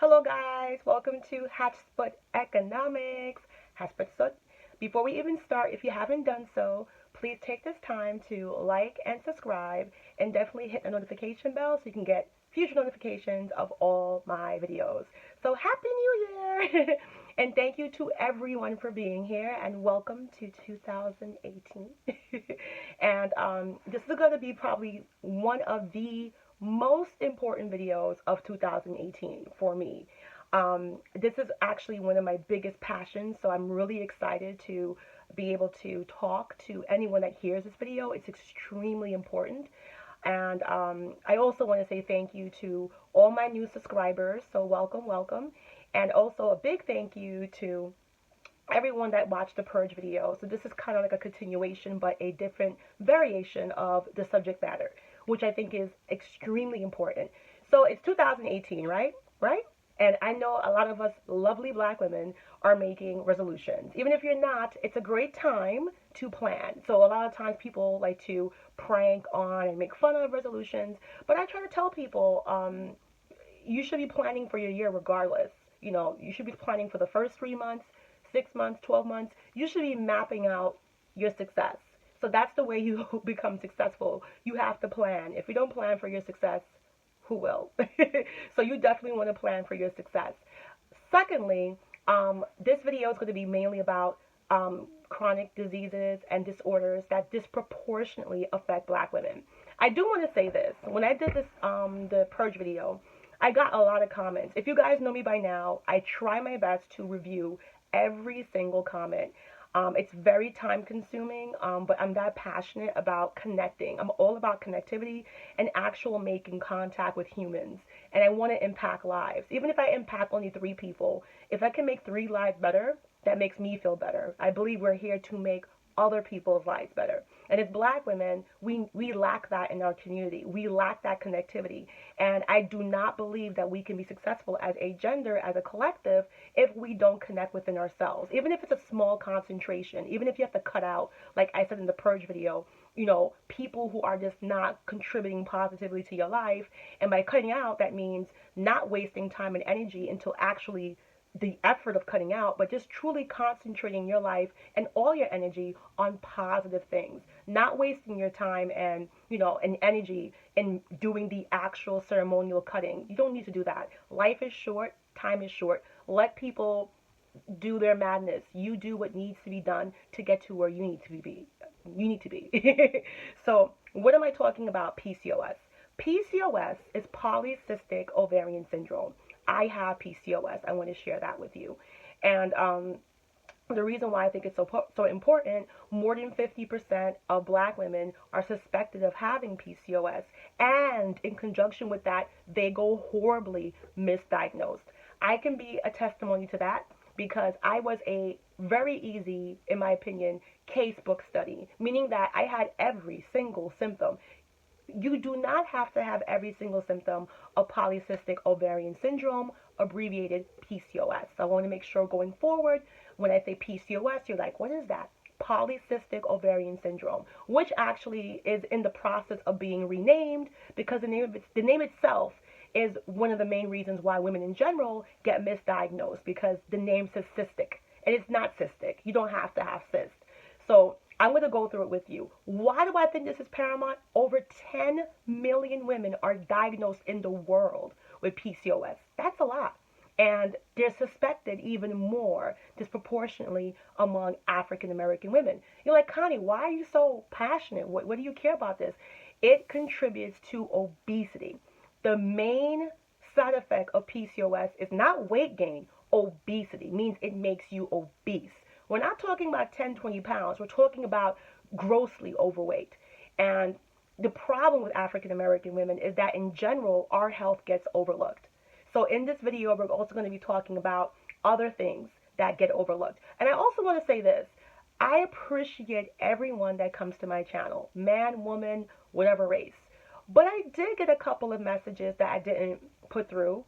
Hello guys, welcome to Hatsput Economics. Hatsput. Before we even start, if you haven't done so, please take this time to like and subscribe and definitely hit the notification bell so you can get future notifications of all my videos. So Happy New Year! And thank you to everyone for being here and welcome to 2018. And this is going to be probably one of the most important videos of 2018 for me. This is actually one of my biggest passions, so I'm really excited to be able to talk to anyone that hears this video. It's extremely important. And I also want to say thank you to all my new subscribers, so welcome. And also a big thank you to everyone that watched the Purge video. So this is kind of like a continuation, but a different variation of the subject matter, which I think is extremely important. So it's 2018, right? Right? And I know a lot of us lovely black women are making resolutions. Even if you're not, it's a great time to plan. So a lot of times people like to prank on and make fun of resolutions, but I try to tell people you should be planning for your year regardless. You know, you should be planning for the first 3 months, 6 months, 12 months. You should be mapping out your success. So that's the way you become successful. You have to plan. If you don't plan for your success, who will? So you definitely want to plan for your success. Secondly, this video is going to be mainly about chronic diseases and disorders that disproportionately affect black women. I do want to say this. When I did this, the Purge video, I got a lot of comments. If you guys know me by now, I try my best to review every single comment. It's very time consuming, but I'm that passionate about connecting. I'm all about connectivity and actual making contact with humans. And I want to impact lives. Even if I impact only 3 people, if I can make 3 lives better, that makes me feel better. I believe we're here to make other people's lives better. And as black women, we lack that in our community. We lack that connectivity. And I do not believe that we can be successful as a gender, as a collective, if we don't connect within ourselves. Even if it's a small concentration, even if you have to cut out, like I said in the Purge video, you know, people who are just not contributing positively to your life. And by cutting out, that means not wasting time and energy until actually the effort of cutting out, but just truly concentrating your life and all your energy on positive things, not wasting your time and, you know, and energy in doing the actual ceremonial cutting. You don't need to do that. Life is short, time is short. Let people do their madness. You do what needs to be done to get to where you need to be. So what am I talking about? PCOS. PCOS is polycystic ovarian syndrome. I have PCOS. I want to share that with you. And the reason why I think it's so important, more than 50% of black women are suspected of having PCOS. And in conjunction with that, they go horribly misdiagnosed. I can be a testimony to that because I was a very easy, in my opinion, casebook study, meaning that I had every single symptom. You do not have to have every single symptom of polycystic ovarian syndrome, abbreviated PCOS. So I want to make sure going forward, when I say PCOS, you're like, what is that? Polycystic ovarian syndrome, which actually is in the process of being renamed because the name itself is one of the main reasons why women in general get misdiagnosed, because the name says cystic, and it's not cystic. You don't have to have cyst. So I'm going to go through it with you. Why do I think this is paramount? Over 10 million women are diagnosed in the world with PCOS. That's a lot. And they're suspected even more disproportionately among African American women. You're like, Connie, why are you so passionate? What do you care about this? It contributes to obesity. The main side effect of PCOS is not weight gain. Obesity means it makes you obese. We're not talking about 10, 20 pounds. We're talking about grossly overweight. And the problem with African American women is that in general, our health gets overlooked. So in this video, we're also going to be talking about other things that get overlooked. And I also want to say this. I appreciate everyone that comes to my channel, man, woman, whatever race. But I did get a couple of messages that I didn't put through.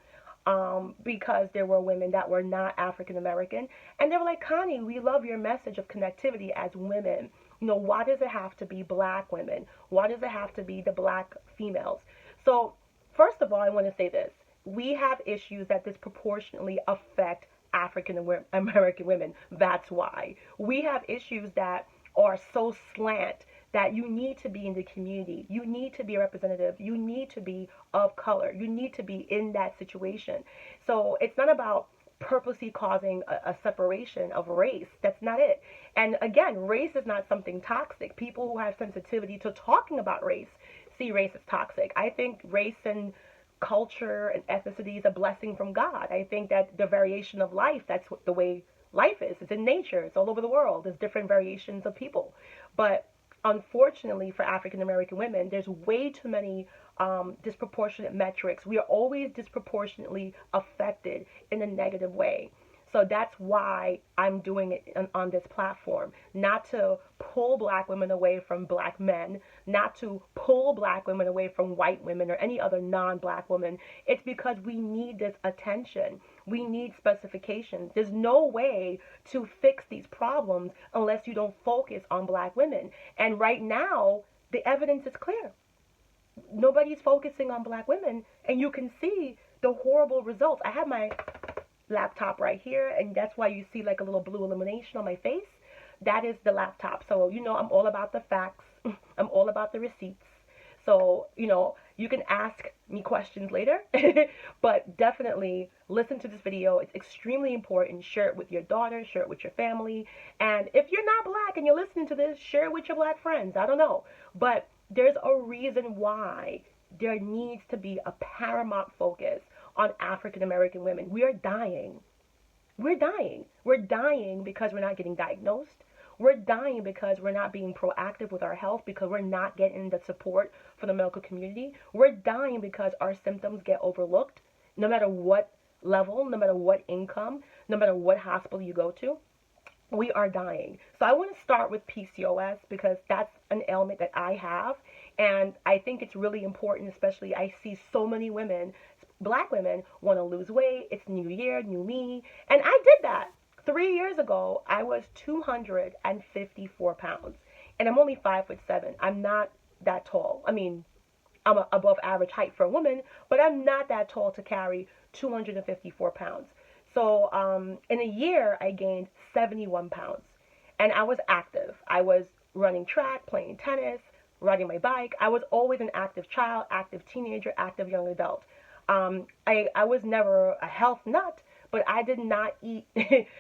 Because there were women that were not African American, and they were like, Connie, we love your message of connectivity as women. You know, why does it have to be black women? Why does it have to be the black females? So first of all, I want to say this. we have issues that disproportionately affect African American women. That's why. We have issues that are so slant that you need to be in the community. You need to be a representative. You need to be of color. You need to be in that situation. So it's not about purposely causing a separation of race. That's not it. And again, race is not something toxic. People who have sensitivity to talking about race see race as toxic. I think race and culture and ethnicity is a blessing from God. I think that the variation of life, that's what the way life is. It's in nature. It's all over the world. There's different variations of people. But unfortunately for African American women, there's way too many disproportionate metrics. We are always disproportionately affected in a negative way. So that's why I'm doing it on this platform. Not to pull black women away from black men, not to pull black women away from white women or any other non-black woman. It's because we need this attention. We need specifications. There's no way to fix these problems unless you don't focus on black women. And right now, the evidence is clear. Nobody's focusing on black women, and you can see the horrible results. I have my laptop right here, and that's why you see like a little blue illumination on my face. That is the laptop. So I'm all about the facts. I'm all about the receipts. So you can ask me questions later, but definitely listen to this video. It's extremely important. Share it with your daughter, share it with your family, and if you're not black and you're listening to this, share it with your black friends. I don't know, but there's a reason why there needs to be a paramount focus on African American women. We are dying. We're dying. We're dying because we're not getting diagnosed. We're dying because we're not being proactive with our health, because we're not getting the support from the medical community. We're dying because our symptoms get overlooked, no matter what level, no matter what income, no matter what hospital you go to. We are dying. So I want to start with PCOS because that's an ailment that I have. And I think it's really important, especially I see so many women, black women, want to lose weight. It's new year, new me. And I did that. 3 years ago, I was 254 pounds. And I'm only 5'7". I'm not that tall. I mean, I'm above average height for a woman, but I'm not that tall to carry 254 pounds. So in a year, I gained 71 pounds. And I was active. I was running track, playing tennis, riding my bike. I was always an active child, active teenager, active young adult. I was never a health nut, but I did not eat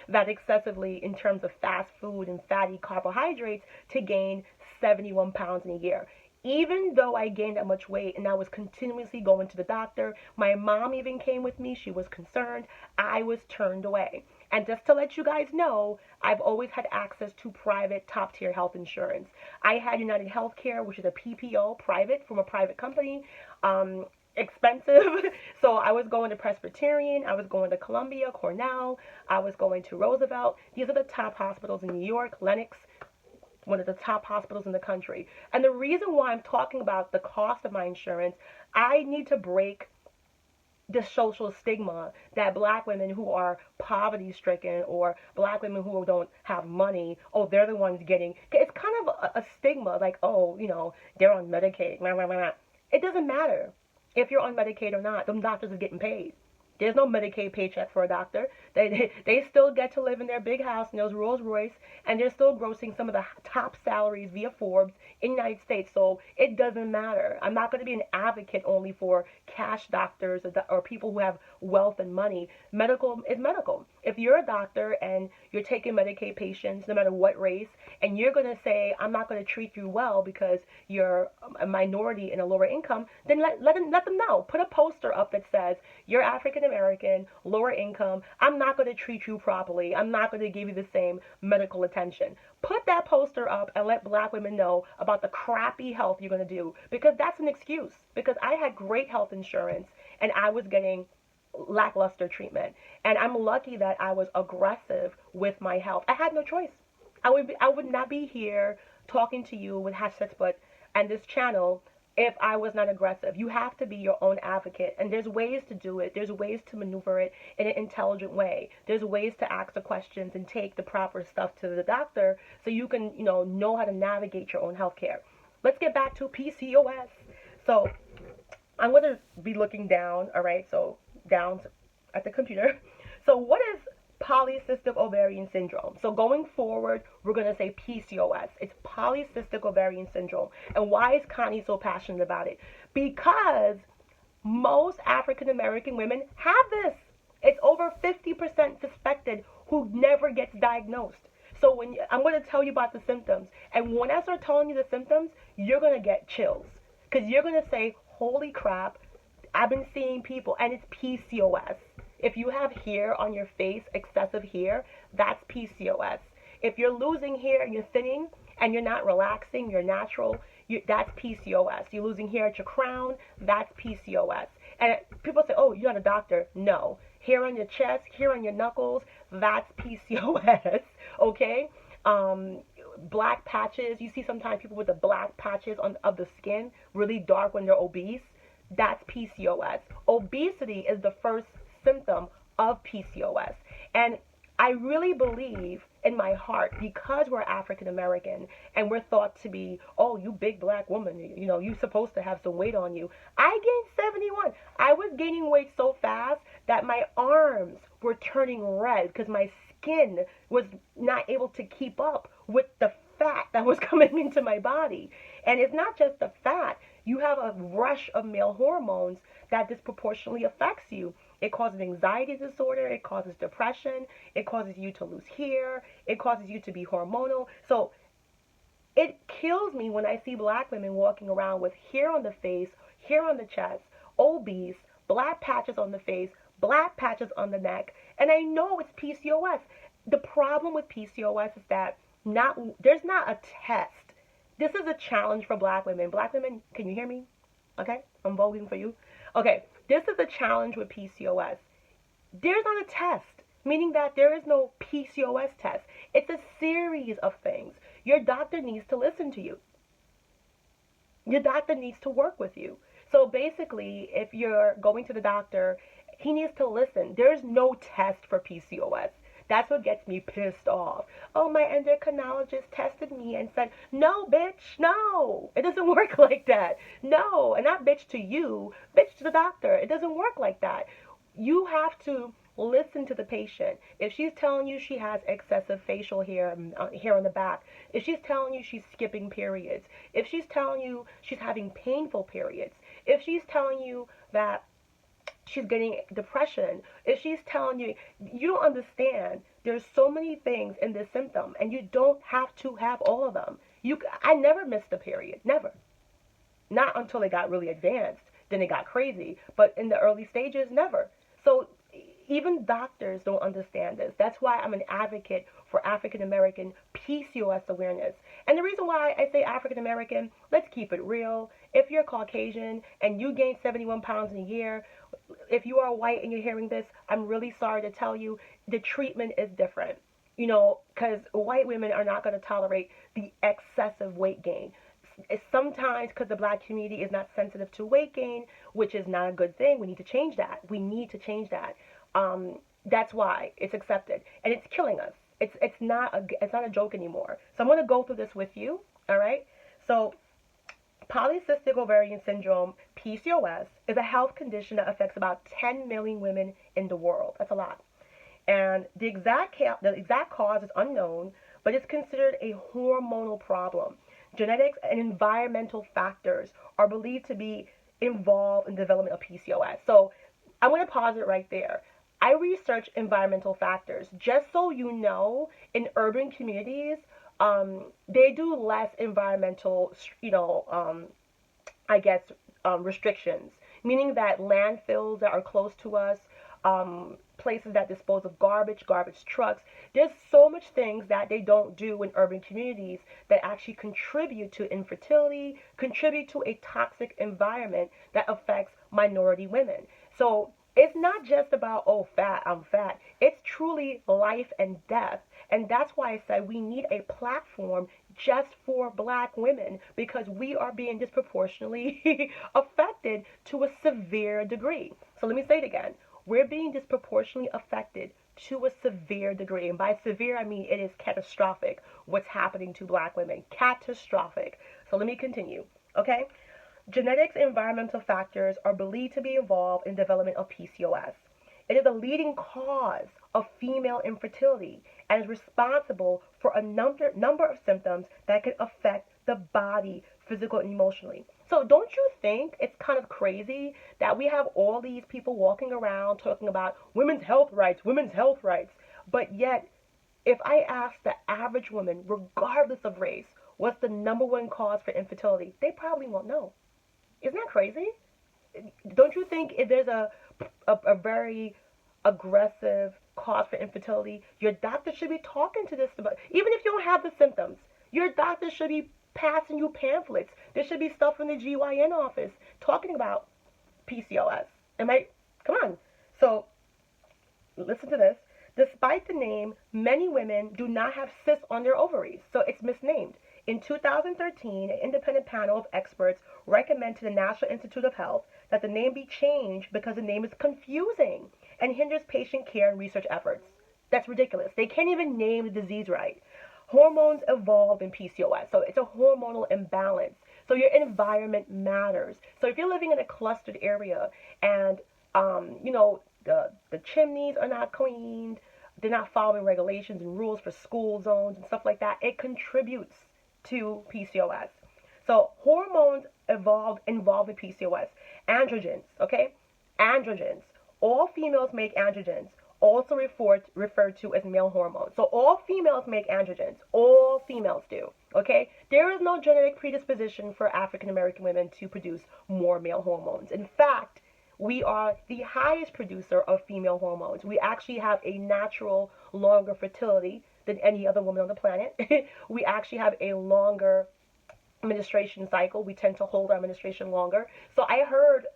that excessively in terms of fast food and fatty carbohydrates to gain 71 pounds in a year. Even though I gained that much weight and I was continuously going to the doctor, my mom even came with me, she was concerned, I was turned away. And just to let you guys know, I've always had access to private top-tier health insurance. I had United Healthcare, which is a PPO, private, from a private company. Expensive. So I was going to Presbyterian, I was going to Columbia, Cornell, I was going to Roosevelt. These are the top hospitals in New York. Lenox, one of the top hospitals in the country. And the reason why I'm talking about the cost of my insurance, I need to break the social stigma that black women who are poverty stricken or black women who don't have money, oh, they're the ones getting, it's kind of a stigma, like, oh, they're on Medicaid. It doesn't matter if you're on Medicaid or not. Them doctors are getting paid. There's no Medicaid paycheck for a doctor. They still get to live in their big house in those Rolls Royce, and they're still grossing some of the top salaries via Forbes in the United States. So it doesn't matter. I'm not going to be an advocate only for cash doctors or people who have wealth and money. Medical is medical. If you're a doctor and you're taking Medicaid patients, no matter what race, and you're going to say, I'm not going to treat you well because you're a minority in a lower income, then let them know. Put a poster up that says, you're African American, lower income, I'm not going to treat you properly. I'm not going to give you the same medical attention. Put that poster up and let black women know about the crappy health you're going to do, because that's an excuse. Because I had great health insurance and I was getting lackluster treatment. And I'm lucky that I was aggressive with my health. I had no choice. I would not be here talking to you with #but and this channel if I was not aggressive. You have to be your own advocate, and there's ways to do it. There's ways to maneuver it in an intelligent way. There's ways to ask the questions and take the proper stuff to the doctor so you can, know how to navigate your own healthcare. Let's get back to PCOS. So I'm going to be looking down, all right? So down at the computer. So what is polycystic ovarian syndrome? So going forward, we're going to say PCOS. It's polycystic ovarian syndrome. And why is Connie so passionate about it? Because most African American women have this. It's over 50% suspected who never gets diagnosed. So I'm going to tell you about the symptoms, and when I start telling you the symptoms, you're going to get chills because you're going to say, "Holy crap, I've been seeing people," and it's PCOS. If you have hair on your face, excessive hair, that's PCOS. If you're losing hair and you're thinning and you're not relaxing, you're natural, that's PCOS. You're losing hair at your crown, that's PCOS. And people say, "Oh, you're not a doctor." No. Hair on your chest, hair on your knuckles, that's PCOS. Okay? Black patches. You see sometimes people with the black patches of the skin, really dark when they're obese. That's PCOS. Obesity is the first symptom of PCOS. And I really believe in my heart, because we're African American and we're thought to be, "Oh, you big black woman, you're supposed to have some weight on you." I gained 71. I was gaining weight so fast that my arms were turning red because my skin was not able to keep up with the fat that was coming into my body. And it's not just the fat. You have a rush of male hormones that disproportionately affects you. It causes anxiety disorder. It causes depression. It causes you to lose hair. It causes you to be hormonal. So it kills me when I see black women walking around with hair on the face, hair on the chest, obese, black patches on the face, black patches on the neck, and I know it's PCOS. The problem with PCOS is that there's not a test. This is a challenge for black women. Black women, can you hear me? Okay, I'm voting for you. Okay, this is a challenge with PCOS. There's not a test, meaning that there is no PCOS test. It's a series of things. Your doctor needs to listen to you. Your doctor needs to work with you. So basically, if you're going to the doctor, he needs to listen. There's no test for PCOS. That's what gets me pissed off. "Oh, my endocrinologist tested me and said," no, bitch, no. It doesn't work like that. No, and not bitch to you, bitch to the doctor. It doesn't work like that. You have to listen to the patient. If she's telling you she has excessive facial hair, hair on the back, if she's telling you she's skipping periods, if she's telling you she's having painful periods, if she's telling you that she's getting depression, if she's telling you, you don't understand. There's so many things in this symptom, and you don't have to have all of them. I never missed a period, never. Not until it got really advanced, then it got crazy. But in the early stages, never. So even doctors don't understand this. That's why I'm an advocate for African American PCOS awareness. And the reason why I say African American, let's keep it real. If you're Caucasian and you gain 71 pounds in a year, if you are white and you're hearing this, I'm really sorry to tell you, the treatment is different. Because white women are not going to tolerate the excessive weight gain. It's sometimes because the black community is not sensitive to weight gain, which is not a good thing. We need to change that. We need to change that. That's why it's accepted, and it's killing us. It's not a joke anymore. So I'm going to go through this with you. All right. So polycystic ovarian syndrome, PCOS, is a health condition that affects about 10 million women in the world. That's a lot. And the exact cause is unknown, but it's considered a hormonal problem. Genetics and environmental factors are believed to be involved in the development of PCOS. So I'm going to pause it right there. I researched environmental factors. Just so you know, in urban communities, they do less environmental, restrictions, meaning that landfills that are close to us, places that dispose of garbage trucks, there's so much things that they don't do in urban communities that actually contribute to infertility, contribute to a toxic environment that affects minority women. So it's not just about, "Oh, fat, I'm fat." It's truly life and death. And that's why I said we need a platform just for black women, because we are being disproportionately affected to a severe degree. So let me say it again. We're being disproportionately affected to a severe degree. And by severe, I mean it is catastrophic what's happening to black women. Catastrophic. So let me continue. Okay? Genetics and environmental factors are believed to be involved in development of PCOS. It is a leading cause of female infertility and is responsible for a number of symptoms that can affect the body physically and emotionally. So don't you think it's kind of crazy that we have all these people walking around talking about women's health rights, but yet if I ask the average woman, regardless of race, what's the number one cause for infertility, they probably won't know. Isn't that crazy? Don't you think if there's a very aggressive cause for infertility, your doctor should be talking to this about, even if you don't have the symptoms, your doctor should be passing you pamphlets. There should be stuff in the GYN office talking about PCOS. Am I? Come on. So listen to this. Despite the name, many women do not have cysts on their ovaries, so it's misnamed. In 2013, an independent panel of experts recommended to the National Institute of Health that the name be changed because the name is confusing and hinders patient care and research efforts. That's ridiculous. They can't even name the disease right. Hormones evolve in PCOS, so it's a hormonal imbalance. So your environment matters. So if you're living in a clustered area and the chimneys are not cleaned, they're not following regulations and rules for school zones and stuff like that, it contributes to PCOS. So hormones involved in PCOS. Androgens, okay? Androgens. All females make androgens, also referred to as male hormones. So all females make androgens. All females do, okay? There is no genetic predisposition for African American women to produce more male hormones. In fact, we are the highest producer of female hormones. We actually have a natural longer fertility than any other woman on the planet. We actually have a longer menstruation cycle. We tend to hold our menstruation longer. So I heard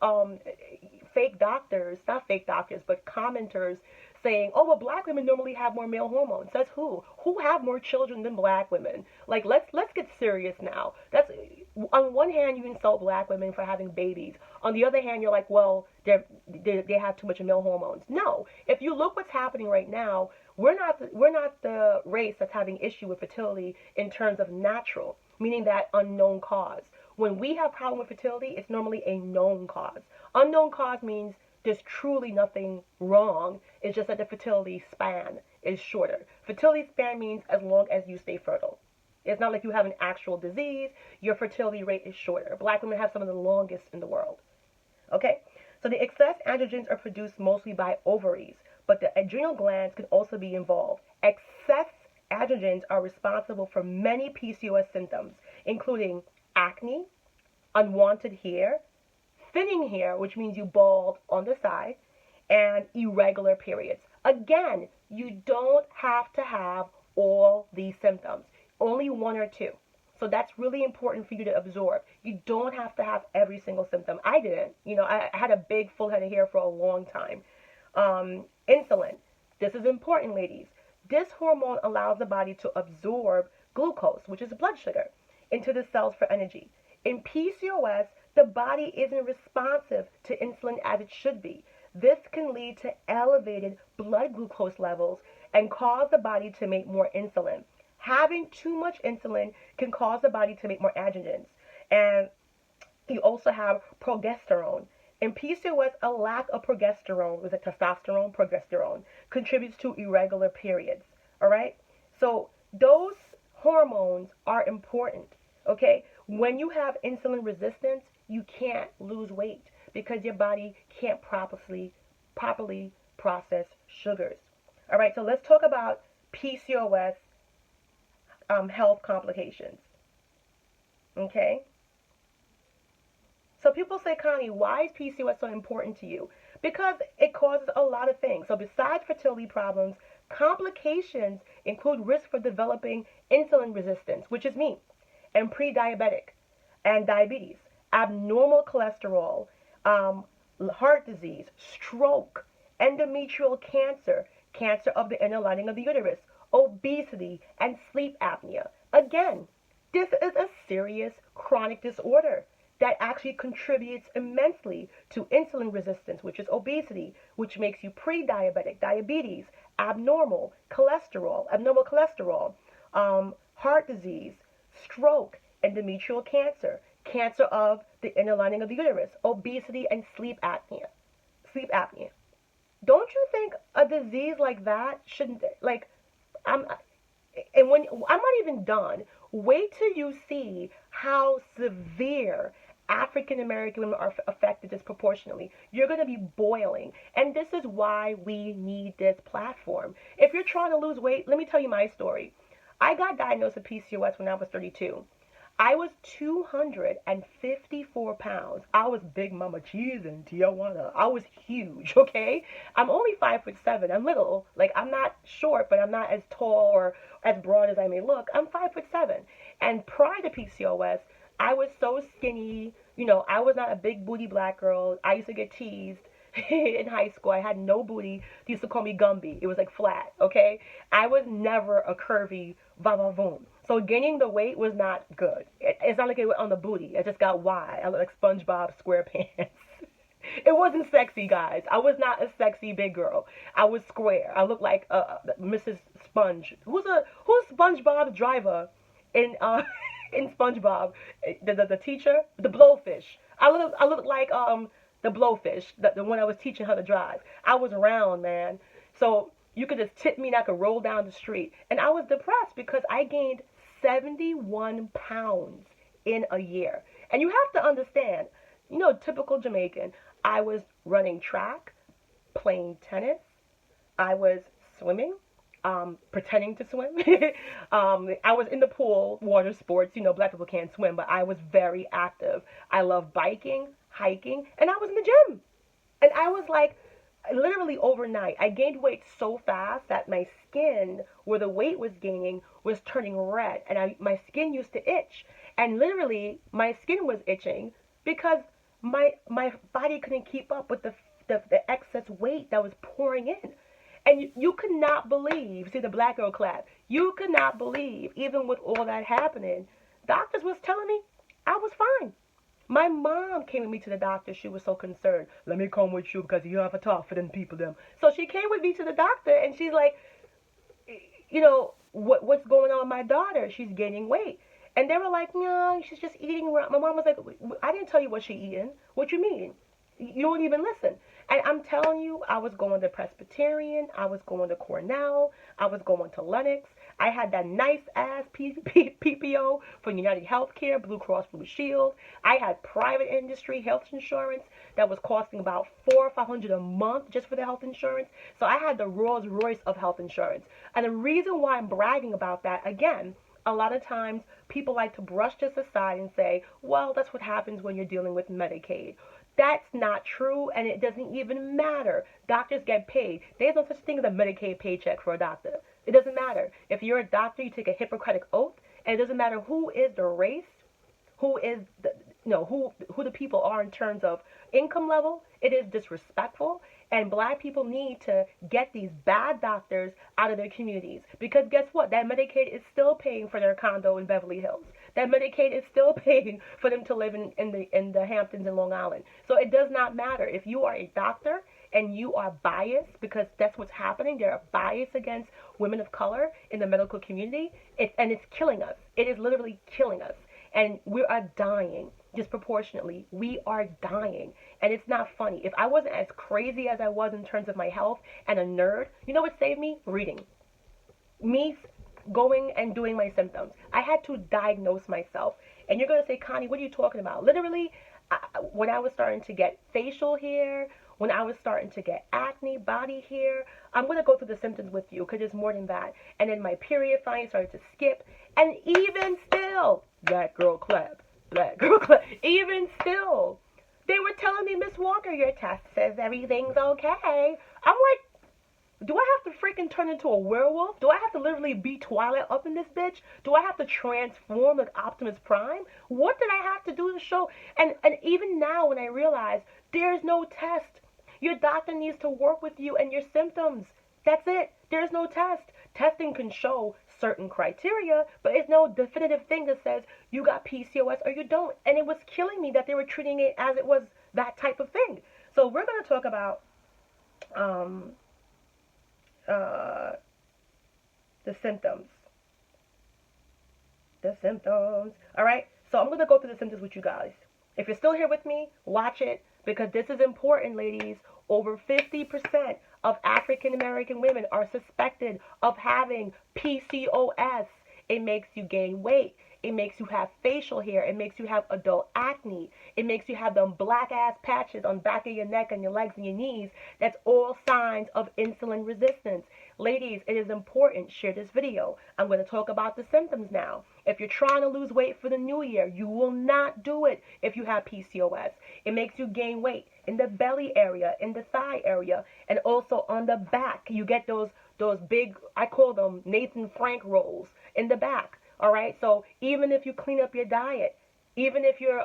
fake doctors, not fake doctors, but commenters saying, oh, well, black women normally have more male hormones. Says who? Who have more children than black women? Like, let's get serious now. That's, on one hand, you insult black women for having babies. On the other hand, you're like, well, they have too much male hormones. No. If you look what's happening right now, we're not the race that's having issue with fertility in terms of natural, meaning that unknown cause. When we have problem with fertility, it's normally a known cause. Unknown cause means there's truly nothing wrong. It's just that the fertility span is shorter. Fertility span means as long as you stay fertile. It's not like you have an actual disease. Your fertility rate is shorter. Black women have some of the longest in the world. Okay? So the excess androgens are produced mostly by ovaries, but the adrenal glands can also be involved. Excess androgens are responsible for many PCOS symptoms, including acne, unwanted hair, thinning hair, which means you bald on the side, and irregular periods. Again, you don't have to have all these symptoms, only one or two. So that's really important for you to absorb. You don't have to have every single symptom. I didn't. I had a big full head of hair for a long time. Insulin. This is important, ladies. This hormone allows the body to absorb glucose, which is blood sugar, into the cells for energy. In PCOS, the body isn't responsive to insulin as it should be. This can lead to elevated blood glucose levels and cause the body to make more insulin. Having too much insulin can cause the body to make more androgens. And you also have progesterone. In PCOS, a lack of progesterone, was it testosterone? Progesterone, contributes to irregular periods. All right? So those hormones are important. Okay? When you have insulin resistance, you can't lose weight because your body can't properly process sugars. All right, so let's talk about PCOS health complications. Okay? So people say, Connie, why is PCOS so important to you? Because it causes a lot of things. So besides fertility problems, complications include risk for developing insulin resistance, which is me, and pre-diabetic, and diabetes, abnormal cholesterol, heart disease, stroke, endometrial cancer, cancer of the inner lining of the uterus, obesity, and sleep apnea. Again, this is a serious chronic disorder that actually contributes immensely to insulin resistance, which is obesity, which makes you pre-diabetic, diabetes, abnormal cholesterol, heart disease, stroke, endometrial cancer, cancer of the inner lining of the uterus, obesity, and sleep apnea. Sleep apnea. Don't you think a disease like that shouldn't, like, I'm, and when I'm not even done, wait till you see how severe African American women are affected disproportionately. You're going to be boiling. And this is why we need this platform. If you're trying to lose weight, let me tell you my story. I got diagnosed with PCOS when I was 32. I was 254 pounds. I was Big Mama Cheese in Tijuana. I was huge, okay? I'm only 5'7". I'm little. Like, I'm not short, but I'm not as tall or as broad as I may look. I'm 5'7". And prior to PCOS, I was so skinny. You know, I was not a big booty black girl. I used to get teased in high school. I had no booty. They used to call me Gumby. It was like flat, okay? I was never a curvy va-va-voom. So gaining the weight was not good. It's not like it went on the booty. I just got wide. I looked like SpongeBob SquarePants. It wasn't sexy, guys. I was not a sexy big girl. I was square. I looked like Mrs. Sponge. Who's SpongeBob's driver in in SpongeBob? The teacher, the Blowfish. I look like the Blowfish, the one I was teaching how to drive. I was round, man. So you could just tip me and I could roll down the street. And I was depressed because I gained 71 pounds in a year. And you have to understand, you know, typical Jamaican, I was running track, playing tennis, I was swimming, pretending to swim. I was in the pool, water sports. You know, black people can't swim, but I was very active. I love biking, hiking, and I was in the gym. And I was like, literally overnight, I gained weight so fast that my skin, where the weight was gaining, was turning red. And my skin used to itch. And literally, my skin was itching because my body couldn't keep up with the excess weight that was pouring in. And you could not believe, see the black girl clap, you could not believe, even with all that happening, doctors was telling me I was fine. My mom came with me to the doctor. She was so concerned. Let me come with you because you have a talk for them people, them. So she came with me to the doctor, and she's like, you know, what's going on with my daughter? She's gaining weight. And they were like, no, she's just eating. My mom was like, I didn't tell you what she eating. What you mean? You don't even listen. And I'm telling you, I was going to Presbyterian. I was going to Cornell. I was going to Lenox. I had that nice ass PPO for United Healthcare, Blue Cross Blue Shield. I had private industry health insurance that was costing about $400 or $500 a month just for the health insurance. So I had the Rolls Royce of health insurance. And the reason why I'm bragging about that, again, a lot of times people like to brush this aside and say, well, that's what happens when you're dealing with Medicaid. That's not true, and it doesn't even matter. Doctors get paid. There's no such thing as a Medicaid paycheck for a doctor. It doesn't matter. If you're a doctor, you take a Hippocratic oath, and it doesn't matter who is the race, who is the, who the people are in terms of income level. It is disrespectful, and black people need to get these bad doctors out of their communities, because guess what? That Medicaid is still paying for their condo in Beverly Hills. That Medicaid is still paying for them to live in the Hamptons and Long Island. So it does not matter if you are a doctor and you are biased, because that's what's happening. There are bias against women of color in the medical community, and it's killing us. It is literally killing us. And we are dying disproportionately. We are dying. And it's not funny. If I wasn't as crazy as I was in terms of my health and a nerd, you know what saved me? Reading. Me going and doing my symptoms. I had to diagnose myself. And you're going to say, Connie, what are you talking about? Literally, when I was starting to get facial hair, when I was starting to get acne, body hair, I'm going to go through the symptoms with you because there's more than that. And then my period finally started to skip. And even still, black girl clap, even still, they were telling me, Miss Walker, your test says everything's okay. I'm like, do I have to freaking turn into a werewolf? Do I have to literally be Twilight up in this bitch? Do I have to transform like Optimus Prime? What did I have to do to show? And even now when I realize there's no test, your doctor needs to work with you and your symptoms. That's it. There's no test. Testing can show certain criteria, but it's no definitive thing that says you got PCOS or you don't. And it was killing me that they were treating it as it was that type of thing. So we're going to talk about the symptoms. The symptoms. All right. So I'm going to go through the symptoms with you guys. If you're still here with me, watch it because this is important, ladies. Over 50% of African American women are suspected of having PCOS. It makes you gain weight. It makes you have facial hair. It makes you have adult acne. It makes you have them black ass patches on the back of your neck and your legs and your knees. That's all signs of insulin resistance. Ladies, it is important. Share this video. I'm going to talk about the symptoms now. If you're trying to lose weight for the new year, you will not do it if you have PCOS. It makes you gain weight in the belly area, in the thigh area, and also on the back. You get those big, I call them Nathan Frank rolls in the back. All right, so even if you clean up your diet, even if you're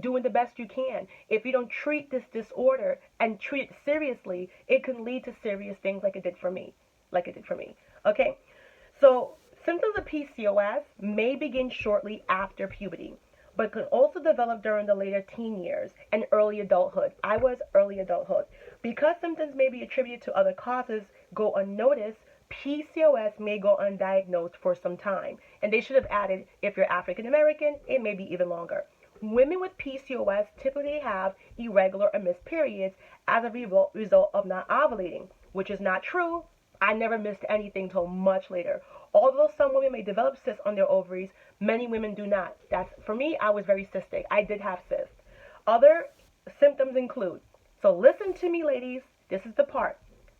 doing the best you can, if you don't treat this disorder and treat it seriously, it can lead to serious things like it did for me. Okay, so symptoms of PCOS may begin shortly after puberty, but can also develop during the later teen years and early adulthood. I was early adulthood. Because symptoms may be attributed to other causes go unnoticed, PCOS may go undiagnosed for some time. And they should have added, if you're African American, it may be even longer. Women with PCOS typically have irregular or missed periods as a result of not ovulating, which is not true. I never missed anything till much later. Although some women may develop cysts on their ovaries, many women do not. For me, I was very cystic. I did have cysts. Other symptoms include, so listen to me, ladies, this is the part,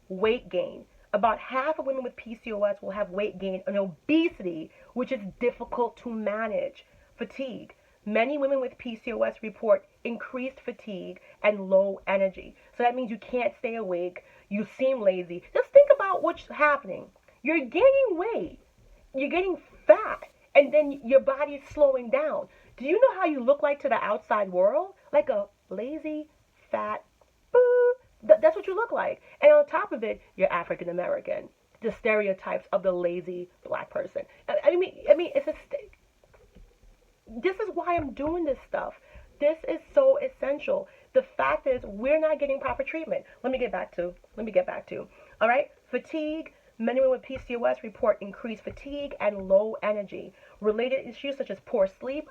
weight gain. About half of women with PCOS will have weight gain and obesity, which is difficult to manage. Fatigue. Many women with PCOS report increased fatigue and low energy. So that means you can't stay awake. You seem lazy. Just think about what's happening. You're gaining weight. You're getting fat. And then your body's slowing down. Do you know how you look like to the outside world? Like a lazy, fat, that's what you look like. And on top of it, you're African American. The stereotypes of the lazy black person. I mean, it's a this is why I'm doing this stuff. This is so essential. The fact is, we're not getting proper treatment. Let me get back to. All right, fatigue. Many women with PCOS report increased fatigue and low energy. Related issues such as poor sleep.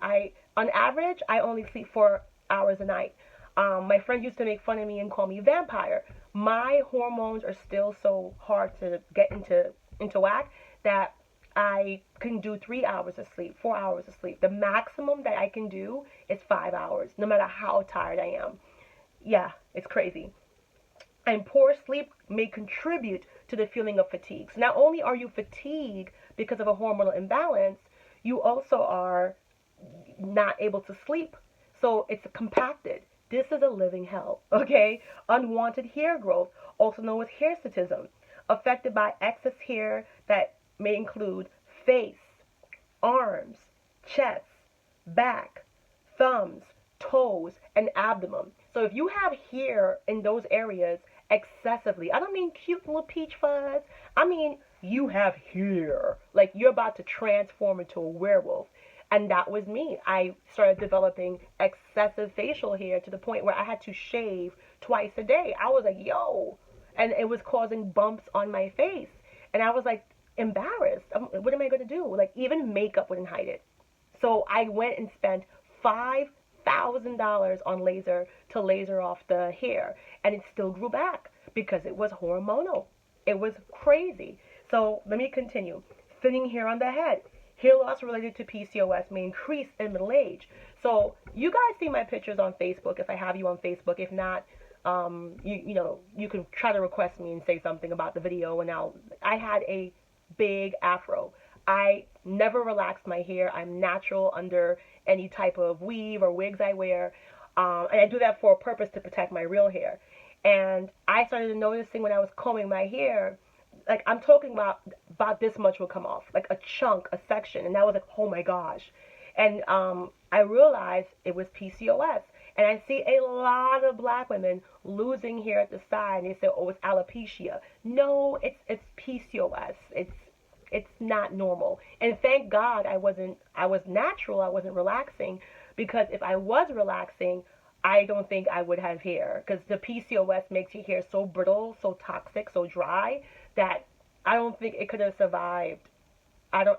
On average, I only sleep 4 hours a night. My friends used to make fun of me and call me vampire. My hormones are still so hard to get into whack that I can do 3 hours of sleep, 4 hours of sleep. The maximum that I can do is 5 hours, no matter how tired I am. Yeah, it's crazy. And poor sleep may contribute to the feeling of fatigue. So not only are you fatigued because of a hormonal imbalance, you also are not able to sleep. So it's compacted. This is a living hell, okay? Unwanted hair growth, also known as hirsutism, affected by excess hair that may include face, arms, chest, back, thumbs, toes, and abdomen. So if you have hair in those areas excessively, I don't mean cute little peach fuzz. I mean you have hair. Like you're about to transform into a werewolf. And that was me. I started developing excessive facial hair to the point where I had to shave twice a day. I was like, yo. And it was causing bumps on my face. And I was like, embarrassed. What am I going to do? Like, even makeup wouldn't hide it. So I went and spent $5,000 on laser to laser off the hair. And it still grew back because it was hormonal. It was crazy. So let me continue. Thinning hair on the head. Hair loss related to PCOS may increase in middle age. So you guys see my pictures on Facebook if I have you on Facebook. If not, you can try to request me and say something about the video. And I had a big afro. I never relaxed my hair. I'm natural under any type of weave or wigs I wear. And I do that for a purpose to protect my real hair. And I started noticing when I was combing my hair, like I'm talking about this much would come off, like a chunk, a section, and that was like, oh my gosh. And I realized it was PCOS. And I see a lot of black women losing hair at the side, and they say, oh, it's alopecia. No, it's PCOS. It's not normal. And thank God I was natural, I wasn't relaxing, because if I was relaxing, I don't think I would have hair, because the PCOS makes your hair so brittle, so toxic, so dry, that I don't think it could have survived. I don't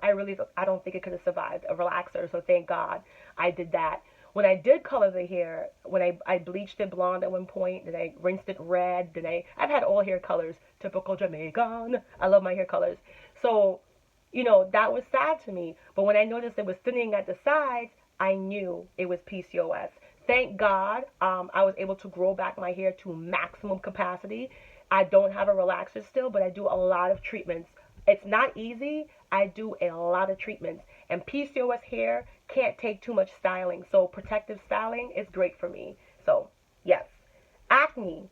think it could have survived a relaxer. So thank God I did that. when I did color the hair, when I bleached it blonde at one point, then I rinsed it red, then I've had all hair colors, typical Jamaican. I love my hair colors. So, that was sad to me. But when I noticed it was thinning at the sides, I knew it was PCOS. Thank God, I was able to grow back my hair to maximum capacity. I don't have a relaxer still, but I do a lot of treatments. It's not easy. I do a lot of treatments. And PCOS hair can't take too much styling. So protective styling is great for me. So, yes. Acne,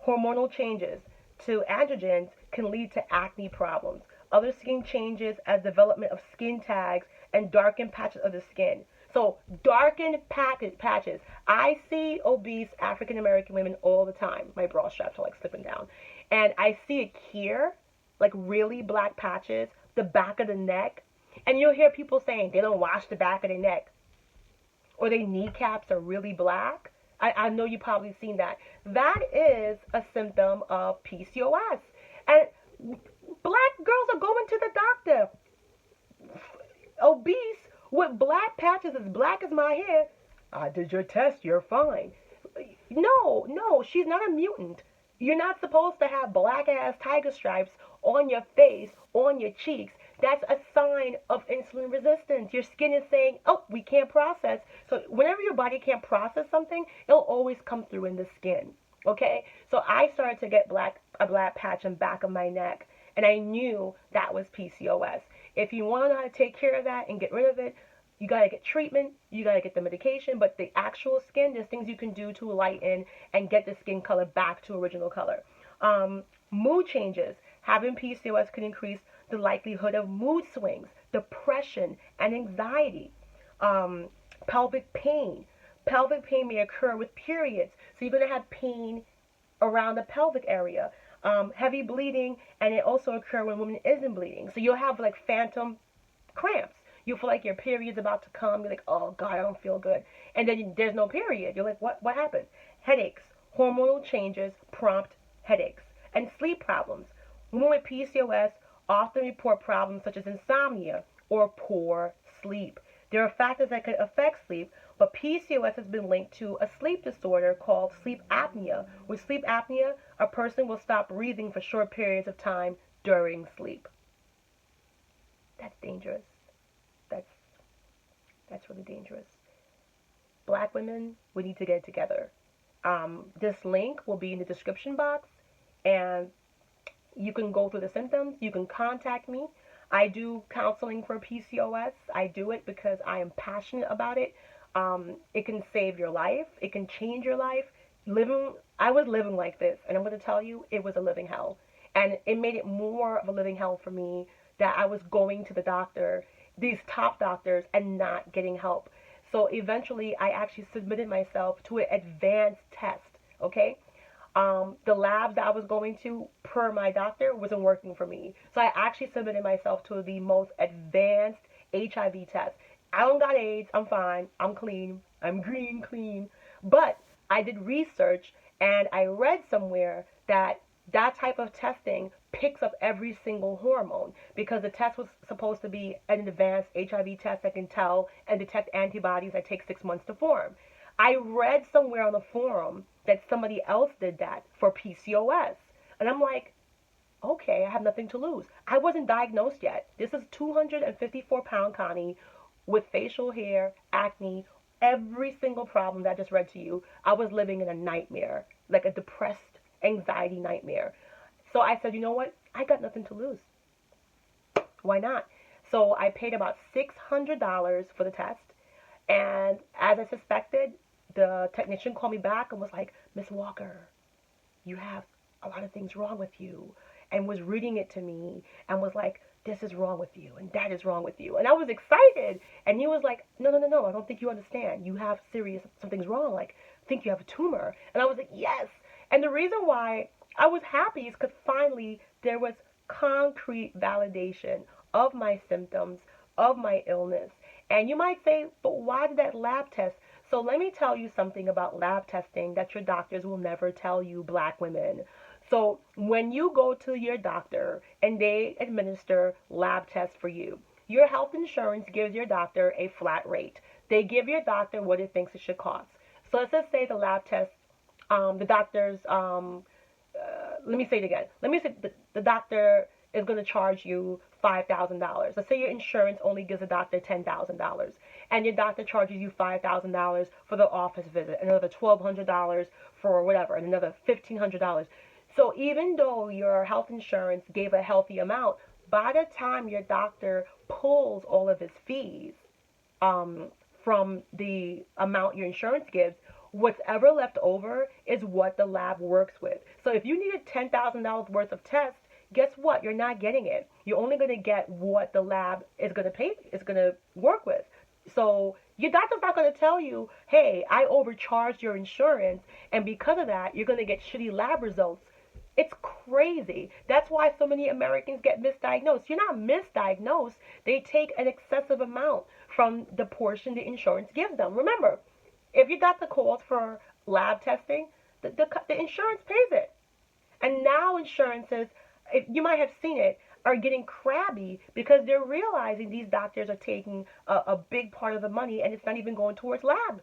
hormonal changes to androgens can lead to acne problems. Other skin changes as development of skin tags and darkened patches of the skin. So darkened patches. I see obese African American women all the time. My bra straps are like slipping down. And I see it here, like really black patches, the back of the neck. And you'll hear people saying they don't wash the back of their neck. Or their kneecaps are really black. I know you've probably seen that. That is a symptom of PCOS. And black girls are going to the doctor, obese, with black patches as black as my hair. I did your test, you're fine. No, she's not a mutant. You're not supposed to have black ass tiger stripes on your face, on your cheeks. That's a sign of insulin resistance. Your skin is saying, oh, we can't process. So whenever your body can't process something, it'll always come through in the skin. Okay? So I started to get a black patch on the back of my neck, and I knew that was PCOS. If you want to know how to take care of that and get rid of it, you got to get treatment, you got to get the medication, but the actual skin, there's things you can do to lighten and get the skin color back to original color. Mood changes. Having PCOS can increase the likelihood of mood swings, depression, and anxiety. Pelvic pain. Pelvic pain may occur with periods, so you're going to have pain around the pelvic area. Heavy bleeding, and it also occurs when women isn't bleeding. So you'll have like phantom cramps. You feel like your period's about to come. You're like, oh God, I don't feel good. And then there's no period. You're like, what happened? Headaches. Hormonal changes prompt headaches. And sleep problems. Women with PCOS often report problems such as insomnia or poor sleep. There are factors that can affect sleep, but PCOS has been linked to a sleep disorder called sleep apnea. With sleep apnea, a person will stop breathing for short periods of time during sleep. That's dangerous. That's really dangerous. Black women, we need to get it together. This link will be in the description box, and you can go through the symptoms. You can contact me. I do counseling for PCOS. I do it because I am passionate about it. It can save your life. It can change your life. I was living like this, and I'm going to tell you, it was a living hell. And it made it more of a living hell for me that I was going to the doctor, these top doctors, and not getting help. So eventually, I actually submitted myself to an advanced test, okay? The labs that I was going to, per my doctor, wasn't working for me. So I actually submitted myself to the most advanced HIV test. I don't got AIDS. I'm fine. I'm clean. I'm green, clean. But I did research, and I read somewhere that type of testing picks up every single hormone, because the test was supposed to be an advanced HIV test that can tell and detect antibodies that take 6 months to form. I read somewhere on the forum that somebody else did that for PCOS. And I'm like, okay, I have nothing to lose. I wasn't diagnosed yet. This is 254-pound Connie with facial hair, acne, every single problem that I just read to you. I was living in a nightmare, like a depressed anxiety nightmare. So I said, you know what? I got nothing to lose. Why not? So I paid about $600 for the test. And as I suspected, the technician called me back and was like, Miss Walker, you have a lot of things wrong with you. And was reading it to me and was like, this is wrong with you and that is wrong with you. And I was excited. And he was like, no, I don't think you understand. You have something's wrong. Like, I think you have a tumor. And I was like, yes. And the reason why I was happy is because finally there was concrete validation of my symptoms, of my illness. And you might say, but why did that lab test? So let me tell you something about lab testing that your doctors will never tell you, black women. So when you go to your doctor and they administer lab tests for you, your health insurance gives your doctor a flat rate. They give your doctor what it thinks it should cost. So let's just say the lab test, the doctor's, let me say it again. Let me say the doctor is going to charge you $5,000. Let's say your insurance only gives the doctor $10,000, and your doctor charges you $5,000 for the office visit, another $1,200 for whatever, and another $1,500. So even though your health insurance gave a healthy amount, by the time your doctor pulls all of his fees from the amount your insurance gives, what's ever left over is what the lab works with. So if you needed $10,000 worth of tests, guess what? You're not getting it. You're only going to get what the lab is going to pay, is going to work with. So your doctor's not going to tell you, hey, I overcharged your insurance, and because of that, you're going to get shitty lab results. It's crazy. That's why so many Americans get misdiagnosed. You're not misdiagnosed. They take an excessive amount from the portion the insurance gives them. Remember, if your doctor calls for lab testing, the insurance pays it. And now insurances, you might have seen it, are getting crabby because they're realizing these doctors are taking a big part of the money and it's not even going towards lab.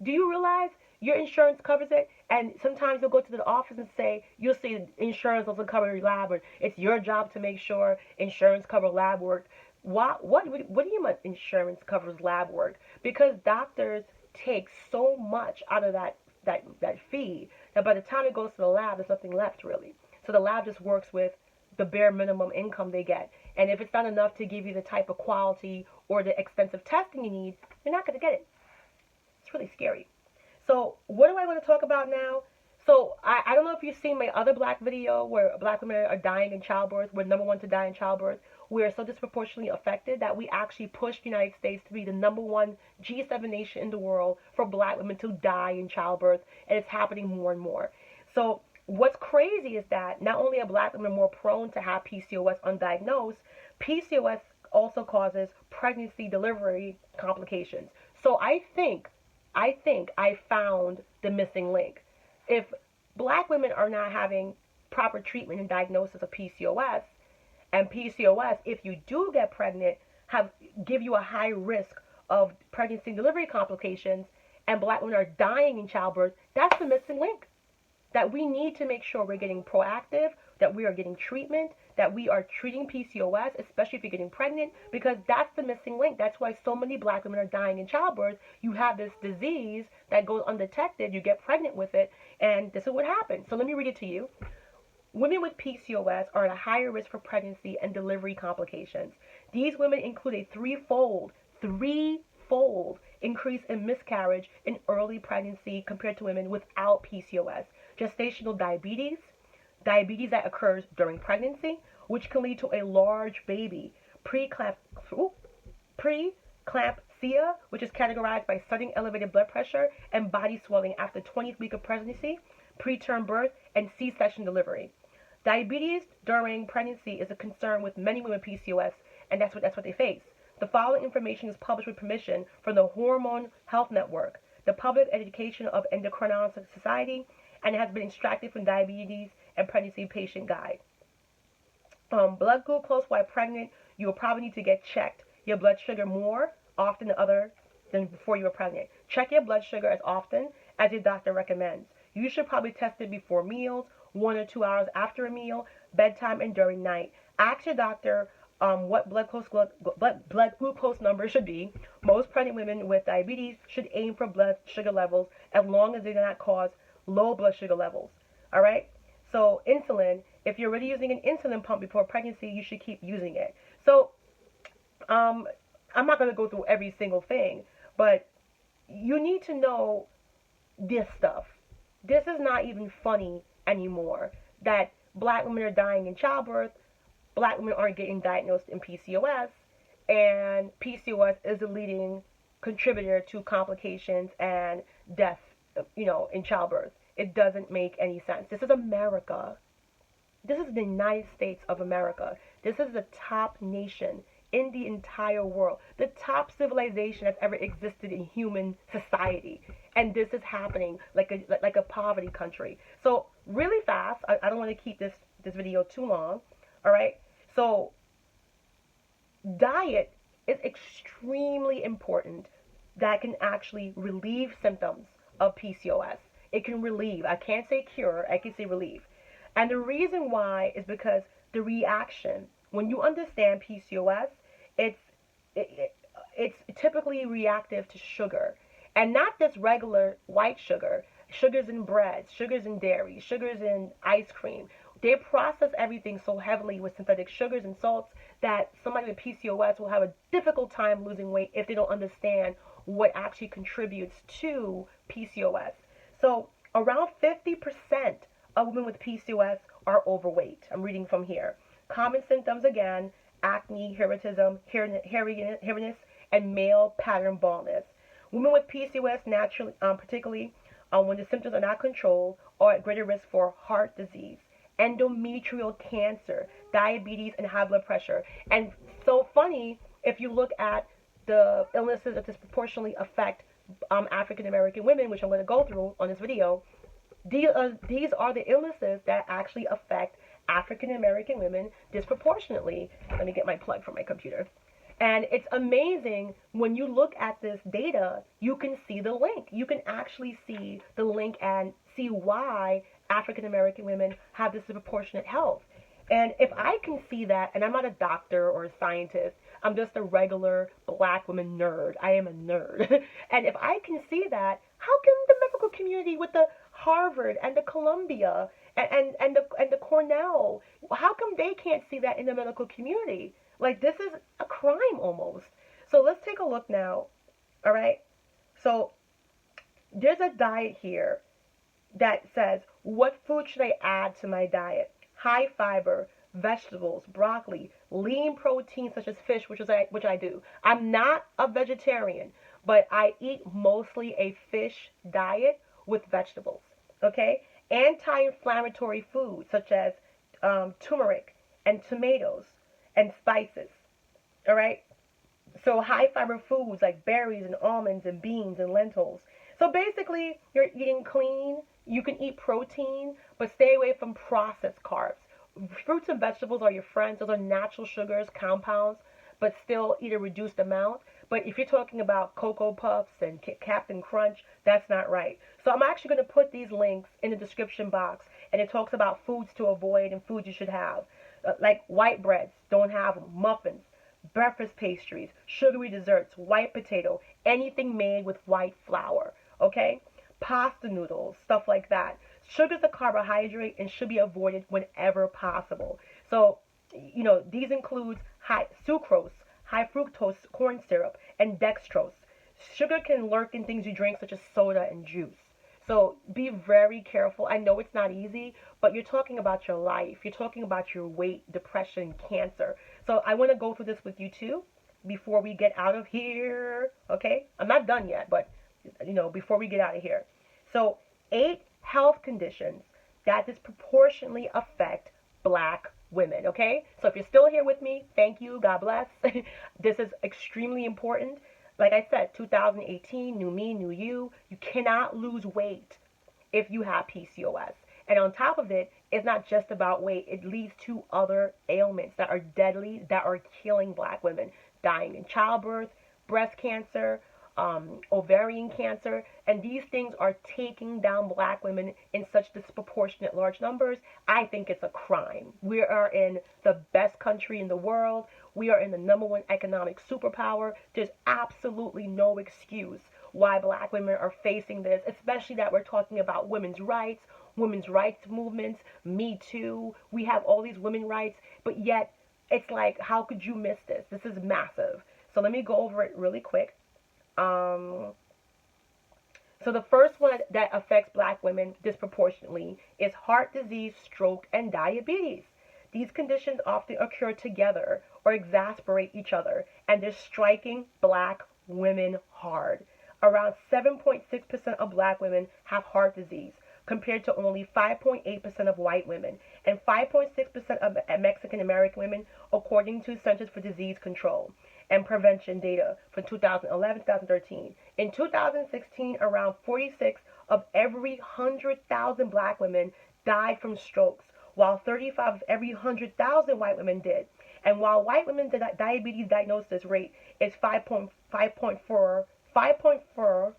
Do you realize your insurance covers it? And sometimes you'll go to the office and say, you'll see insurance doesn't cover your lab, or it's your job to make sure insurance covers lab work. What do you mean insurance covers lab work? Because doctors take so much out of that fee that by the time it goes to the lab, there's nothing left really. So the lab just works with the bare minimum income they get. And if it's not enough to give you the type of quality or the extensive testing you need, you're not going to get it. It's really scary. So what do I want to talk about now? So I don't know if you've seen my other black video where black women are dying in childbirth. We're number one to die in childbirth. We are so disproportionately affected that we actually pushed the United States to be the number one G7 nation in the world for black women to die in childbirth. And it's happening more and more. So what's crazy is that not only are black women more prone to have PCOS undiagnosed, PCOS also causes pregnancy delivery complications. So I think I found the missing link. If black women are not having proper treatment and diagnosis of PCOS, and PCOS, if you do get pregnant, give you a high risk of pregnancy and delivery complications, and black women are dying in childbirth, that's the missing link. That we need to make sure we're getting proactive, that we are getting treatment, that we are treating PCOS, especially if you're getting pregnant, because that's the missing link. That's why so many black women are dying in childbirth. You have this disease that goes undetected, you get pregnant with it, and this is what happens. So let me read it to you. Women with PCOS are at a higher risk for pregnancy and delivery complications. These women include a threefold increase in miscarriage in early pregnancy compared to women without PCOS. Gestational diabetes that occurs during pregnancy, which can lead to a large baby. Preeclampsia, which is categorized by sudden elevated blood pressure and body swelling after 20th week of pregnancy, preterm birth, and C-section delivery. Diabetes during pregnancy is a concern with many women with PCOS, and that's what they face. The following information is published with permission from the Hormone Health Network, the Public Education of Endocrinology Society, and it has been extracted from Diabetes and Pregnancy Patient Guide. Blood glucose while pregnant, you will probably need to get checked your blood sugar more often than before you were pregnant. Check your blood sugar as often as your doctor recommends. You should probably test it before meals, 1 or 2 hours after a meal, bedtime, and during night. Ask your doctor what blood glucose number should be. Most pregnant women with diabetes should aim for blood sugar levels as long as they do not cause low blood sugar levels. All right? So insulin, if you're already using an insulin pump before pregnancy, you should keep using it. So I'm not going to go through every single thing, but you need to know this stuff. This is not even funny anymore, that black women are dying in childbirth, black women aren't getting diagnosed in PCOS, and PCOS is a leading contributor to complications and death, in childbirth. It doesn't make any sense. This is America. This is the United States of America. This is the top nation in the entire world, the top civilization that's ever existed in human society. And this is happening like a poverty country. So really fast, I don't want to keep this video too long, all right? So diet is extremely important that can actually relieve symptoms of PCOS. It can relieve. I can't say cure, I can say relieve. And the reason why is because the reaction, when you understand PCOS, it's it, it's typically reactive to sugar, and not just regular white sugar. Sugars in bread, sugars in dairy, sugars in ice cream. They process everything so heavily with synthetic sugars and salts that somebody with PCOS will have a difficult time losing weight if they don't understand what actually contributes to PCOS. So around 50% of women with PCOS are overweight. I'm reading from here. Common symptoms again: acne, hirsutism, hairiness, and male pattern baldness. Women with PCOS naturally, particularly when the symptoms are not controlled, are at greater risk for heart disease, endometrial cancer, diabetes, and high blood pressure. And so funny, if you look at the illnesses that disproportionately affect African American women, which I'm going to go through on this video, these are the illnesses that actually affect African American women disproportionately. Let me get my plug for my computer. And it's amazing when you look at this data, you can see the link. You can actually see the link and see why African American women have this disproportionate health. And if I can see that, and I'm not a doctor or a scientist, I'm just a regular black woman nerd. I am a nerd. And if I can see that, how can the medical community with the Harvard and the Columbia and the Cornell, how come they can't see that in the medical community? Like, this is a crime almost. So let's take a look now. All right. So there's a diet here that says, what food should I add to my diet? High fiber, vegetables, broccoli, lean protein such as fish, which I do. I'm not a vegetarian, but I eat mostly a fish diet with vegetables. Okay? Anti-inflammatory foods such as turmeric and tomatoes and spices. All right? So high fiber foods like berries and almonds and beans and lentils. So basically, you're eating clean. You can eat protein, but stay away from processed carbs. Fruits and vegetables are your friends. Those are natural sugars, compounds, but still eat a reduced amount. But if you're talking about Cocoa Puffs and Captain Crunch, that's not right. So I'm actually going to put these links in the description box, and it talks about foods to avoid and foods you should have. Like white breads, don't have them. Muffins, breakfast pastries, sugary desserts, white potato, anything made with white flour. Okay? Pasta noodles, stuff like that. Sugar is a carbohydrate and should be avoided whenever possible. So, these include high sucrose, high fructose corn syrup, and dextrose. Sugar can lurk in things you drink, such as soda and juice. So be very careful. I know it's not easy, but you're talking about your life. You're talking about your weight, depression, cancer. So I want to go through this with you too before we get out of here. Okay? I'm not done yet, but before we get out of here. So 8 health conditions that disproportionately affect black women. Okay? So if you're still here with me, thank you. God bless. This is extremely important. Like I said, 2018, new me, new you. You cannot lose weight if you have PCOS. And on top of it, it's not just about weight. It leads to other ailments that are deadly, that are killing black women. Dying in childbirth, breast cancer, ovarian cancer. And these things are taking down black women in such disproportionate large numbers. I think it's a crime. We are in the best country in the world. We are in the #1 economic superpower. There's absolutely no excuse why black women are facing this, especially that we're talking about women's rights movements, Me Too. We have all these women's rights, but yet it's like, how could you miss this? This is massive. So let me go over it really quick. So the first one that affects black women disproportionately is heart disease, stroke, and diabetes. These conditions often occur together or exacerbate each other, and they're striking black women hard. Around 7.6% of black women have heart disease, compared to only 5.8% of white women and 5.6% of Mexican American women, according to Centers for Disease Control and Prevention data for 2011-2013. In 2016, around 46 of every 100,000 black women died from strokes, while 35 of every 100,000 white women did. And while white women's diabetes diagnosis rate is 5.4 5.4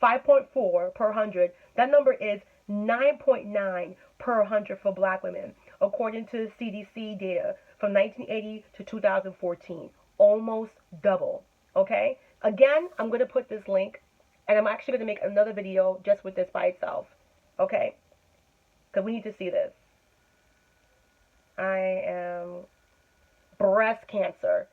5.4 per 100. That number is 9.9 per 100 for black women, according to CDC data from 1980 to 2014. Almost double. Okay? Again, I'm going to put this link, and I'm actually going to make another video just with this by itself. Okay? Because we need to see this. I am breast cancer.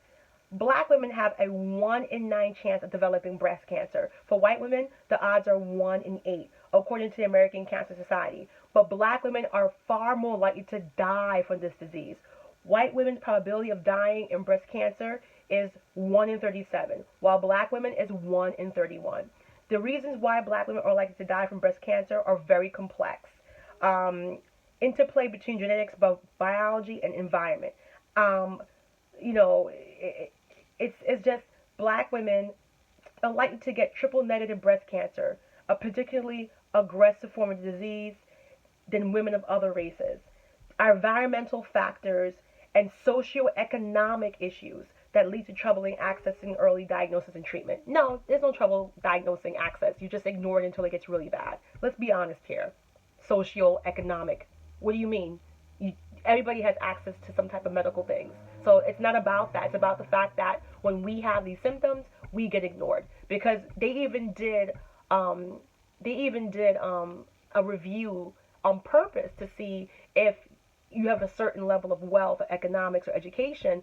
Black women have a 1 in 9 chance of developing breast cancer. For white women, the odds are 1 in 8, according to the American Cancer Society. But black women are far more likely to die from this disease. White women's probability of dying in breast cancer is 1 in 37, while black women is 1 in 31. The reasons why black women are likely to die from breast cancer are very complex. Interplay between genetics, biology, and environment. It's just black women are likely to get triple negative breast cancer, a particularly aggressive form of disease, than women of other races. Our environmental factors and socioeconomic issues that lead to trouble in accessing early diagnosis and treatment. No, there's no trouble diagnosing access. You just ignore it until it gets really bad. Let's be honest here. Socioeconomic. What do you mean? Everybody has access to some type of medical things. So it's not about that. It's about the fact that when we have these symptoms, we get ignored. Because they even did a review on purpose to see if you have a certain level of wealth or economics or education,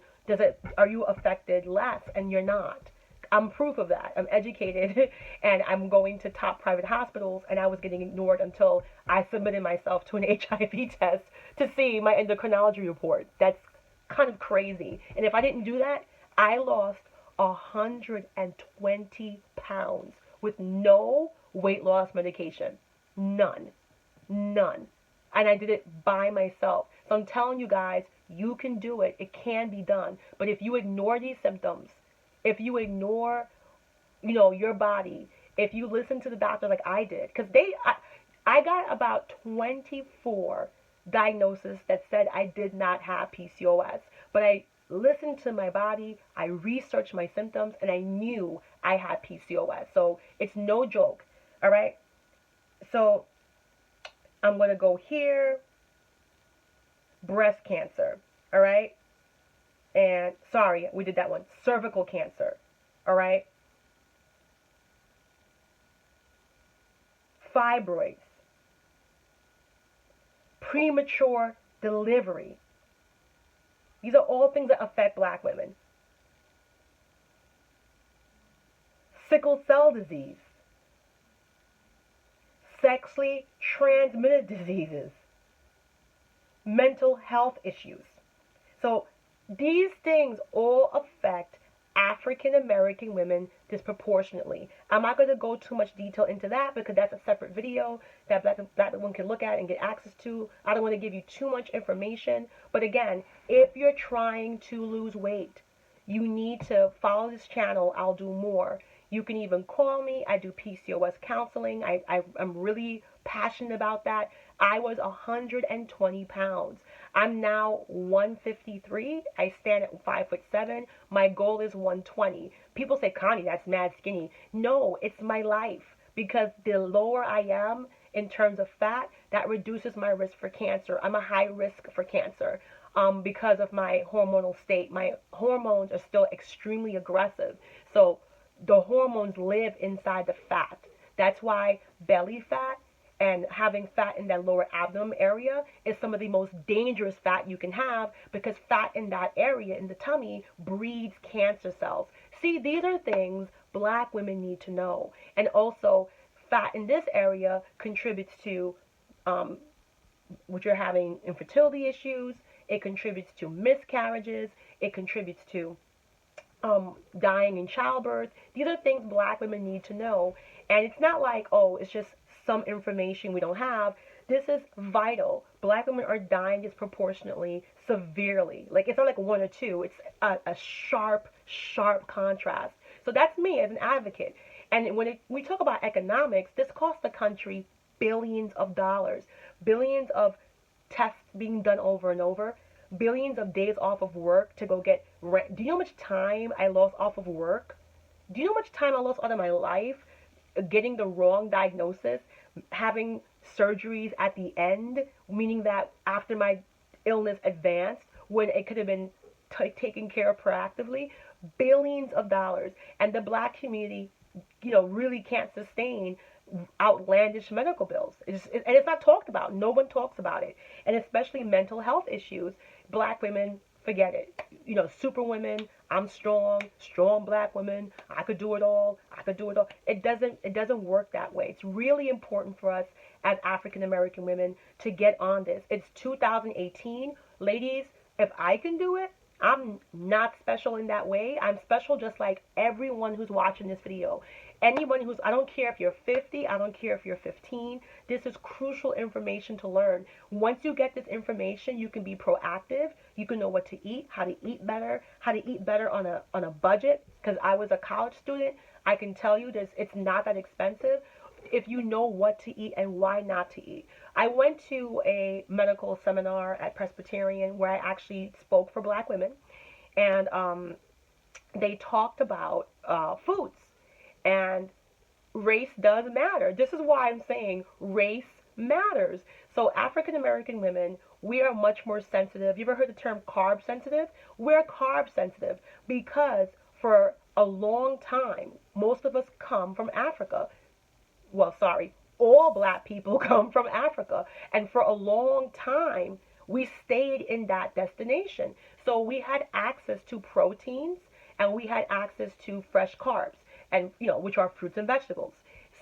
are you affected less? And you're not. I'm proof of that. I'm educated and I'm going to top private hospitals, and I was getting ignored until I submitted myself to an HIV test to see my endocrinology report. That's kind of crazy. And if I didn't do that, I lost 120 pounds with no weight loss medication. None. And I did it by myself. So I'm telling you guys, you can do it. It can be done. But if you ignore these symptoms, if you ignore, your body, if you listen to the doctor like I did, because I got about 24 diagnoses that said I did not have PCOS, but I listened to my body, I researched my symptoms, and I knew I had PCOS. So it's no joke, all right? So I'm going to go here, breast cancer, all right? And, sorry, we did that one. Cervical cancer. All right? Fibroids. Premature delivery. These are all things that affect black women. Sickle cell disease. Sexually transmitted diseases. Mental health issues. So, these things all affect African American women disproportionately. I'm not going to go too much detail into that because that's a separate video that black women can look at and get access to. I don't want to give you too much information. But again, if you're trying to lose weight, you need to follow this channel. I'll do more. You can even call me. I do PCOS counseling. I'm really passionate about that. I was 120 pounds. I'm now 153. I stand at 5'7". My goal is 120. People say, Connie, that's mad skinny. No, it's my life. Because the lower I am in terms of fat, that reduces my risk for cancer. I'm a high risk for cancer because of my hormonal state. My hormones are still extremely aggressive. So the hormones live inside the fat. That's why belly fat and having fat in that lower abdomen area is some of the most dangerous fat you can have, because fat in that area, in the tummy, breeds cancer cells. See, these are things black women need to know. And also, fat in this area contributes to which you're having infertility issues. It contributes to miscarriages. It contributes to dying in childbirth. These are things black women need to know. And it's not like, oh, it's just some information we don't have. This is vital. Black women are dying disproportionately, severely. Like, it's not like one or two. It's a sharp contrast. So that's me as an advocate. And when we talk about economics, this costs the country billions of dollars. Billions of tests being done over and over. Billions of days off of work to go get rent. Do you know how much time I lost off of work? Do you know how much time I lost out of my life getting the wrong diagnosis, having surgeries at the end, meaning that after my illness advanced, when it could have been taken care of proactively? Billions of dollars. And the black community, really can't sustain outlandish medical bills. And it's not talked about. No one talks about it. And especially mental health issues. Black women, forget it. Super women, I'm strong, strong black women, I could do it all, I could do it all. It doesn't work that way. It's really important for us as African American women to get on this. It's 2018. Ladies, if I can do it, I'm not special in that way. I'm special just like everyone who's watching this video. Anyone who's, I don't care if you're 50, I don't care if you're 15. This is crucial information to learn. Once you get this information, you can be proactive. You can know what to eat, how to eat better on a budget. Because I was a college student, I can tell you this, it's not that expensive if you know what to eat and why not to eat. I went to a medical seminar at Presbyterian where I actually spoke for black women, and they talked about foods, and race does matter. This is why I'm saying race matters. So African American women, we are much more sensitive. You ever heard the term carb sensitive? We're carb sensitive because for a long time, most of us come from Africa. Well, sorry, all black people come from Africa. And for a long time, we stayed in that destination. So we had access to proteins and we had access to fresh carbs, and which are fruits and vegetables.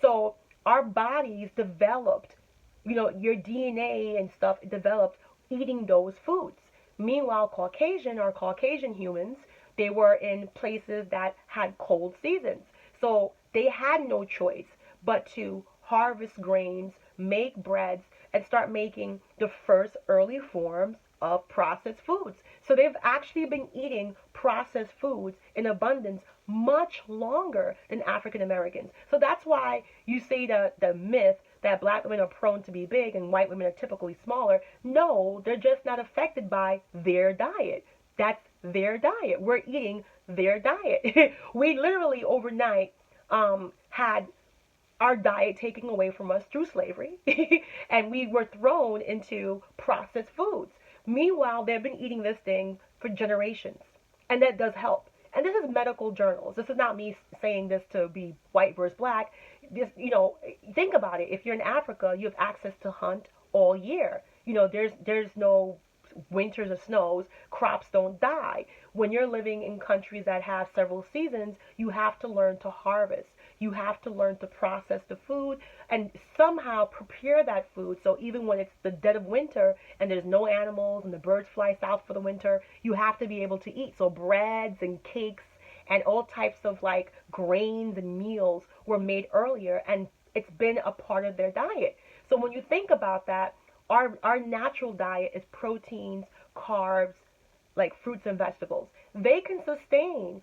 So our bodies developed, your DNA and stuff developed eating those foods. Meanwhile, Caucasian humans, they were in places that had cold seasons. So they had no choice but to harvest grains, make breads, and start making the first early forms of processed foods. So they've actually been eating processed foods in abundance much longer than African Americans. So that's why you say the myth that black women are prone to be big and white women are typically smaller. No, they're just not affected by their diet. That's their diet. We're eating their diet. We literally overnight had our diet taken away from us through slavery, and we were thrown into processed foods. Meanwhile, they've been eating this thing for generations, and that does help. And this is medical journals. This is not me saying this to be white versus black. Just, think about it. If you're in Africa, you have access to hunt all year. There's no winters or snows. Crops don't die. When you're living in countries that have several seasons, you have to learn to harvest. You have to learn to process the food and somehow prepare that food. So even when it's the dead of winter and there's no animals and the birds fly south for the winter, you have to be able to eat. So breads and cakes and all types of like grains and meals were made earlier, and it's been a part of their diet. So when you think about that, our natural diet is proteins, carbs, like fruits and vegetables. They can sustain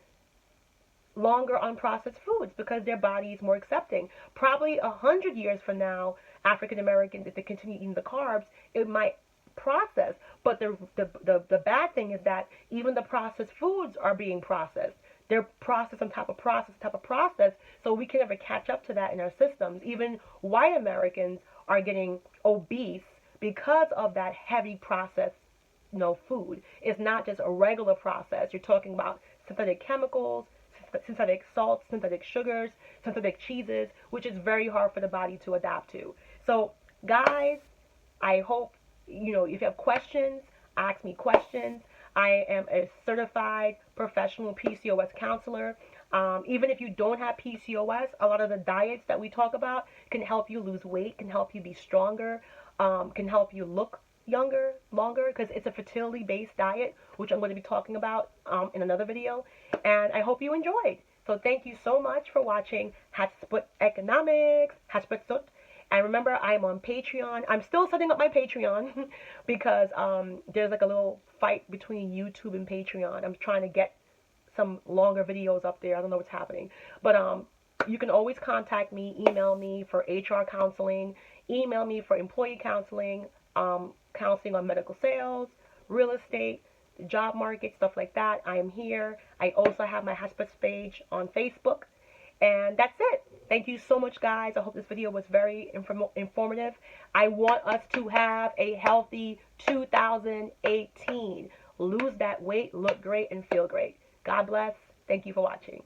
longer on processed foods because their body is more accepting. Probably 100 years from now, African Americans, if they continue eating the carbs, it might process. But the bad thing is that even the processed foods are being processed. They're processed on top of process, top of process, so we can never catch up to that in our systems. Even white Americans are getting obese because of that heavy processed food. It's not just a regular process. You're talking about synthetic chemicals, synthetic salts, synthetic sugars, synthetic cheeses, which is very hard for the body to adapt to. So, guys, I hope, if you have questions, ask me questions. I am a certified professional PCOS counselor. Even if you don't have PCOS, a lot of the diets that we talk about can help you lose weight, can help you be stronger, can help you look younger, longer, because it's a fertility-based diet, which I'm going to be talking about in another video. And I hope you enjoyed. So thank you so much for watching Hatsput Economics, Hatsput. And remember, I'm on Patreon. I'm still setting up my Patreon because there's like a little fight between YouTube and Patreon. I'm trying to get some longer videos up there. I don't know what's happening. But you can always contact me, email me for HR counseling, email me for employee counseling, counseling on medical sales, real estate, the job market, stuff like that. I am here. I also have my Hatsput page on Facebook. And that's it. Thank you so much, guys. I hope this video was very informative. I want us to have a healthy 2018. Lose that weight, look great, and feel great. God bless. Thank you for watching.